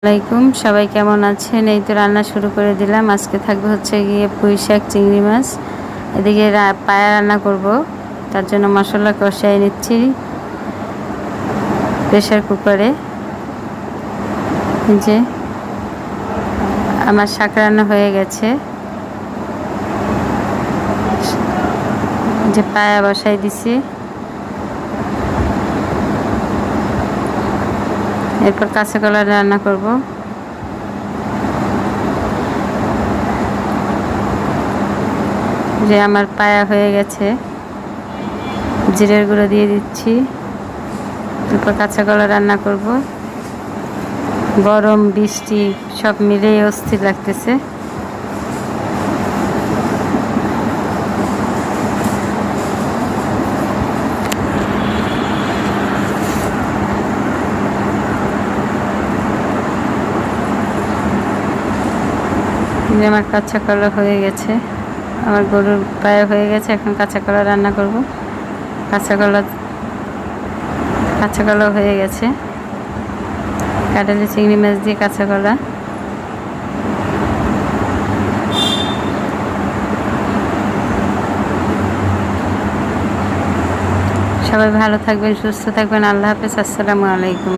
আসসালামাইকুম, সবাই কেমন আছেন? এই তো রান্না শুরু করে দিলাম। আজকে থাকবে হচ্ছে গিয়ে পুঁই শাক, চিংড়ি মাছ। এদিকে পায়া রান্না করব, তার জন্য মশলা কষাই নিচ্ছি প্রেশার কুকারে। যে আমার শাক রান্না হয়ে গেছে, যে পায়া বসাই দিছি। এরপর কাঁচা কলা রান্না করব। যে আমার পায়া হয়ে গেছে, জিরের গুঁড়ো দিয়ে দিচ্ছি। এরপর কাঁচা কলা রান্না করব। গরম বৃষ্টি সব মিলেই অস্থির লাগতেছে। আমার কাঁচা কলা হয়ে গেছে, আমার গরুর পায়ে হয়ে গেছে। এখন কাঁচা কলা রান্না করব। কাঁচা কলা হয়ে গেছে। কাঁঠালি চিংড়ি মাছ দিয়ে কাঁচা কলা। সবাই ভালো থাকবেন, সুস্থ থাকবেন। আল্লাহ হাফেজ। আসসালামু আলাইকুম।